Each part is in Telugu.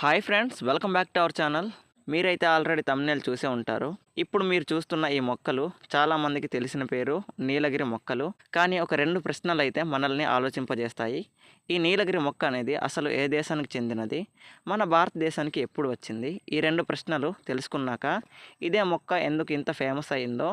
Hi friends, welcome back to our channel. మీరైతే ఆల్రెడీ థంబ్‌నెయిల్ చూసే ఉంటారు. ఇప్పుడు మీరు చూస్తున్న ఈ మొక్కలు చాలామందికి తెలిసిన పేరు నీలగిరి మొక్కలు. కానీ ఒక 2 ప్రశ్నలైతే మనల్ని ఆలోచింపజేస్తాయి. ఈ నీలగిరి మొక్క అనేది అసలు ఏ దేశానికి చెందినది? మన భారతదేశానికి ఎప్పుడు వచ్చింది? ఈ 2 ప్రశ్నలు తెలుసుకున్నాక ఇదే మొక్క ఎందుకు ఇంత ఫేమస్ అయిందో,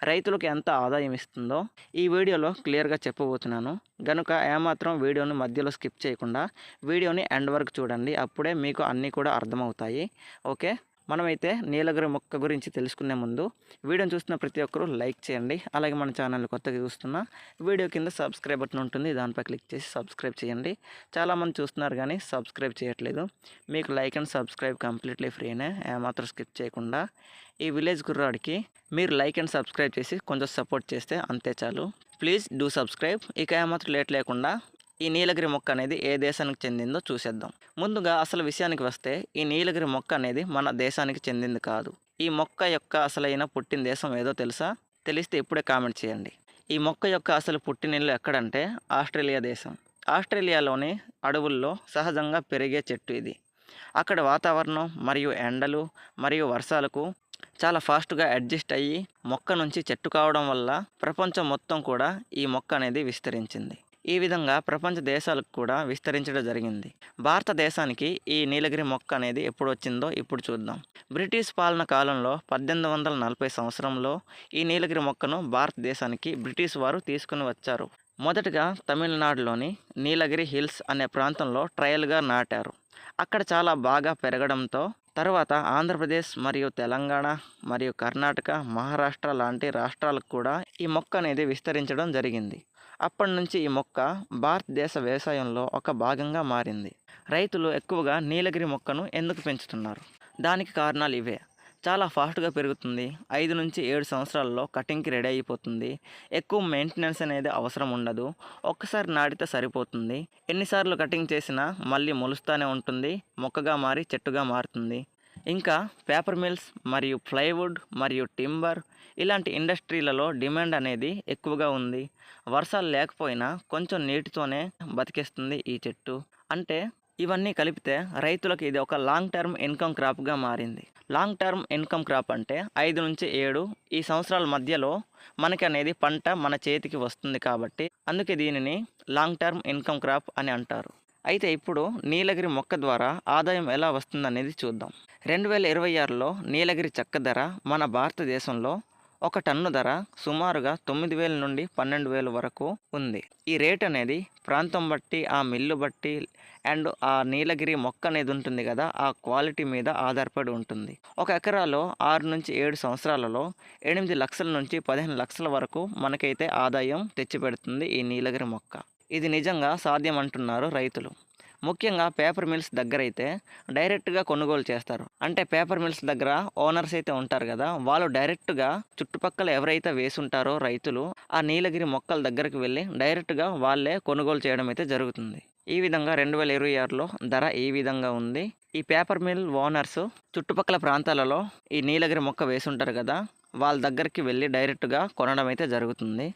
రైతులకు ఎంత ఆదాయం ఇస్తుందో ఈ వీడియోలో క్లియర్‌గా చెప్పబోతున్నాను. గనుక ఏమాత్రం వీడియోని మధ్యలో స్కిప్ చేయకుండా వీడియోని ఎండ్ వరకు చూడండి. అప్పుడే మీకు అన్నీ కూడా అర్థమవుతాయి. ఓకే. మనమైతే నీలగిరి మొక్క గురించి తెలుసుకునే ముందు వీడియోని చూస్తున్న ప్రతి ఒక్కరూ లైక్ చేయండి. అలాగే మన ఛానల్ని కొత్తగా చూస్తున్న వీడియో కింద సబ్స్క్రైబ్ బటన్ ఉంటుంది, దానిపై క్లిక్ చేసి సబ్స్క్రైబ్ చేయండి. చాలామంది చూస్తున్నారు కానీ సబ్స్క్రైబ్ చేయట్లేదు. మీకు లైక్ అండ్ సబ్స్క్రైబ్ కంప్లీట్లీ ఫ్రీనే, ఏమాత్రం స్కిప్ చేయకుండా. ఈ విలేజ్ కుర్రాడికి మీరు లైక్ అండ్ సబ్స్క్రైబ్ చేసి కొంచెం సపోర్ట్ చేస్తే అంతే చాలు. Please do subscribe. ఇక ఏమాత్రం లేట్ లేకుండా ఈ నీలగిరి మొక్క అనేది ఏ దేశానికి చెందిందో చూసేద్దాం. ముందుగా అసలు విషయానికి వస్తే ఈ నీలగిరి మొక్క అనేది మన దేశానికి చెందింది కాదు. ఈ మొక్క యొక్క అసలైన పుట్టిన దేశం ఏదో తెలుసా? తెలిస్తే ఇప్పుడే కామెంట్ చేయండి. ఈ మొక్క యొక్క అసలు పుట్టినిల్లు ఎక్కడంటే ఆస్ట్రేలియా దేశం. ఆస్ట్రేలియాలోని అడవుల్లో సహజంగా పెరిగే చెట్టు ఇది. అక్కడ వాతావరణం మరియు ఎండలు మరియు వర్షాలకు చాలా ఫాస్ట్గా అడ్జస్ట్ అయ్యి మొక్క నుంచి చెట్టు కావడం వల్ల ప్రపంచం మొత్తం కూడా ఈ మొక్క అనేది విస్తరించింది. ఈ విధంగా ప్రపంచ దేశాలకు కూడా విస్తరించడం జరిగింది. భారతదేశానికి ఈ నీలగిరి మొక్క అనేది ఎప్పుడు వచ్చిందో ఇప్పుడు చూద్దాం. బ్రిటిష్ పాలన కాలంలో 1840 సంవత్సరంలో ఈ నీలగిరి మొక్కను భారతదేశానికి బ్రిటిష్ వారు తీసుకుని వచ్చారు. మొదటగా తమిళనాడులోని నీలగిరి హిల్స్ అనే ప్రాంతంలో ట్రయల్గా నాటారు. అక్కడ చాలా బాగా పెరగడంతో తర్వాత ఆంధ్రప్రదేశ్ మరియు తెలంగాణ మరియు కర్ణాటక, మహారాష్ట్ర లాంటి రాష్ట్రాలకు కూడా ఈ మొక్క అనేది విస్తరించడం జరిగింది. అప్పటి నుంచి ఈ మొక్క భారతదేశ వ్యవసాయంలో ఒక భాగంగా మారింది. రైతులు ఎక్కువగా నీలగిరి మొక్కను ఎందుకు పెంచుతున్నారు? దానికి కారణాలు ఇవే. చాలా ఫాస్ట్గా పెరుగుతుంది. 5 నుంచి 7 సంవత్సరాల్లో కటింగ్కి రెడీ అయిపోతుంది. ఎక్కువ మెయింటెనెన్స్ అనేది అవసరం ఉండదు. ఒక్కసారి నాటితే సరిపోతుంది. ఎన్నిసార్లు కటింగ్ చేసినా మళ్ళీ మొలుస్తూనే ఉంటుంది. మొక్కగా మారి చెట్టుగా మారుతుంది. ఇంకా పేపర్ మిల్స్ మరియు ప్లైవుడ్ మరియు టింబర్ ఇలాంటి ఇండస్ట్రీలలో డిమాండ్ అనేది ఎక్కువగా ఉంది. వర్షాలు లేకపోయినా కొంచెం నీటితోనే బతికేస్తుంది ఈ చెట్టు. అంటే ఇవన్నీ కలిపితే రైతులకు ఇది ఒక లాంగ్ టర్మ్ ఇన్కమ్ క్రాప్గా మారింది. లాంగ్ టర్మ్ ఇన్కమ్ క్రాప్ అంటే 5 నుంచి 7 ఈ సంవత్సరాల మధ్యలో మనకి అనేది పంట మన చేతికి వస్తుంది కాబట్టి అందుకే దీనిని లాంగ్ టర్మ్ ఇన్కమ్ క్రాప్ అని అంటారు. అయితే ఇప్పుడు నీలగిరి మొక్క ద్వారా ఆదాయం ఎలా వస్తుందనేది చూద్దాం. 2026లో నీలగిరి చెక్క ధర మన భారతదేశంలో ఒక టన్ను ధర సుమారుగా 9,000 నుండి 12,000 వరకు ఉంది. ఈ రేట్ అనేది ప్రాంతం బట్టి, ఆ మిల్లు బట్టి అండ్ ఆ నీలగిరి మొక్క అనేది ఉంటుంది కదా, ఆ క్వాలిటీ మీద ఆధారపడి ఉంటుంది. ఒక ఎకరాలో 6 నుంచి 7 సంవత్సరాలలో 8 లక్షల నుంచి 15 లక్షల వరకు మనకైతే ఆదాయం తెచ్చిపెడుతుంది ఈ నీలగిరి మొక్క. ఇది నిజంగా సాధ్యం అంటున్నారు రైతులు. ముఖ్యంగా పేపర్ మిల్స్ దగ్గర అయితే డైరెక్ట్గా కొనుగోలు చేస్తారు. అంటే పేపర్ మిల్స్ దగ్గర ఓనర్స్ అయితే ఉంటారు కదా, వాళ్ళు డైరెక్ట్గా చుట్టుపక్కల ఎవరైతే వేసుంటారో రైతులు ఆ నీలగిరి మొక్కల దగ్గరికి వెళ్ళి డైరెక్ట్గా వాళ్ళే కొనుగోలు చేయడం అయితే జరుగుతుంది. ఈ విధంగా 2026లో ధర ఈ విధంగా ఉంది. ఈ పేపర్ మిల్ ఓనర్స్ చుట్టుపక్కల ప్రాంతాలలో ఈ నీలగిరి మొక్క వేసుంటారు కదా, వాళ్ళ దగ్గరికి వెళ్ళి డైరెక్ట్గా కొనడం అయితే జరుగుతుంది.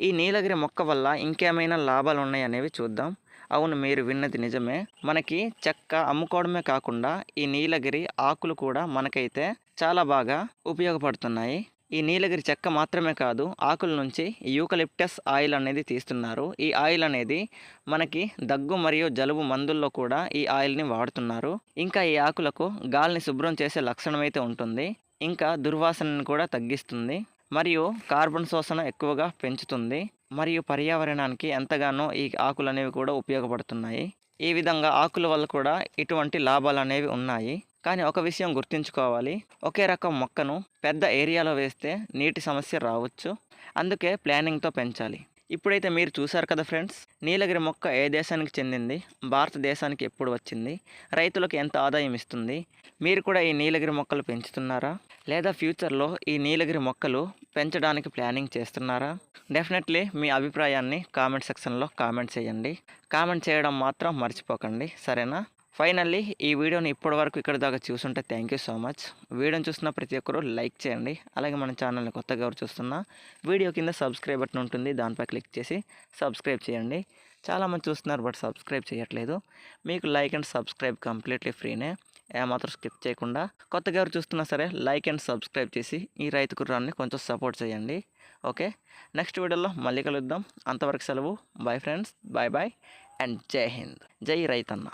ఈ నీలగిరి మొక్క వల్ల ఇంకేమైనా లాభాలు ఉన్నాయి అనేవి చూద్దాం. అవును, మీరు విన్నది నిజమే. మనకి చెక్క అమ్ముకోవడమే కాకుండా ఈ నీలగిరి ఆకులు కూడా మనకైతే చాలా బాగా ఉపయోగపడుతున్నాయి. ఈ నీలగిరి చెక్క మాత్రమే కాదు, ఆకుల నుంచి యూకలిప్టస్ ఆయిల్ అనేది తీస్తున్నారు. ఈ ఆయిల్ అనేది మనకి దగ్గు మరియు జలుబు మందుల్లో కూడా ఈ ఆయిల్ని వాడుతున్నారు. ఇంకా ఈ ఆకులకు గాలిని శుభ్రం చేసే లక్షణం అయితే ఉంటుంది. ఇంకా దుర్వాసనను కూడా తగ్గిస్తుంది మరియు కార్బన్ శోషణ ఎక్కువగా పెంచుతుంది మరియు పర్యావరణానికి ఎంతగానో ఈ ఆకులు అనేవి కూడా ఉపయోగపడుతున్నాయి. ఈ విధంగా ఆకుల వల్ల కూడా ఇటువంటి లాభాలు అనేవి ఉన్నాయి. కానీ ఒక విషయం గుర్తుంచుకోవాలి, ఒకే రకం మొక్కను పెద్ద ఏరియాలో వేస్తే నీటి సమస్య రావచ్చు. అందుకే ప్లానింగ్తో పెంచాలి. ఇప్పుడైతే మీరు చూశారు కదా ఫ్రెండ్స్, నీలగిరి మొక్క ఏ దేశానికి చెందింది, భారతదేశానికి ఎప్పుడు వచ్చింది, రైతులకు ఎంత ఆదాయం ఇస్తుంది. మీరు కూడా ఈ నీలగిరి మొక్కలు పెంచుతున్నారా? లేదా ఫ్యూచర్లో ఈ నీలగిరి మొక్కలు పెంచడానికి ప్లానింగ్ చేస్తున్నారా? డెఫినెట్లీ మీ అభిప్రాయాన్ని కామెంట్ సెక్షన్లో కామెంట్ చేయండి. కామెంట్ చేయడం మాత్రం మర్చిపోకండి, సరేనా? ఫైనల్లీ ఈ వీడియోని ఇప్పటివరకు ఇక్కడ దాకా చూసుంటే థ్యాంక్ యూ సో మచ్. వీడియోని చూస్తున్న ప్రతి ఒక్కరూ లైక్ చేయండి. అలాగే మన ఛానల్ని కొత్తగా ఎవరు చూస్తున్నా వీడియో కింద సబ్స్క్రైబ్ బటన్ ఉంటుంది, దానిపై క్లిక్ చేసి సబ్స్క్రైబ్ చేయండి. చాలామంది చూస్తున్నారు బట్ సబ్స్క్రైబ్ చేయట్లేదు. మీకు లైక్ అండ్ సబ్స్క్రైబ్ కంప్లీట్లీ ఫ్రీనే, ఏమాత్రం స్కిప్ చేయకుండా. కొత్తగా ఎవరు చూస్తున్నా సరే లైక్ అండ్ సబ్స్క్రైబ్ చేసి ఈ రైతు కుర్రాన్ని కొంచెం సపోర్ట్ చేయండి. ఓకే, నెక్స్ట్ వీడియోలో మళ్ళీ కలుద్దాం. అంతవరకు సెలవు. Bye friends, bye bye and Jai Hind. జై రైతన్న.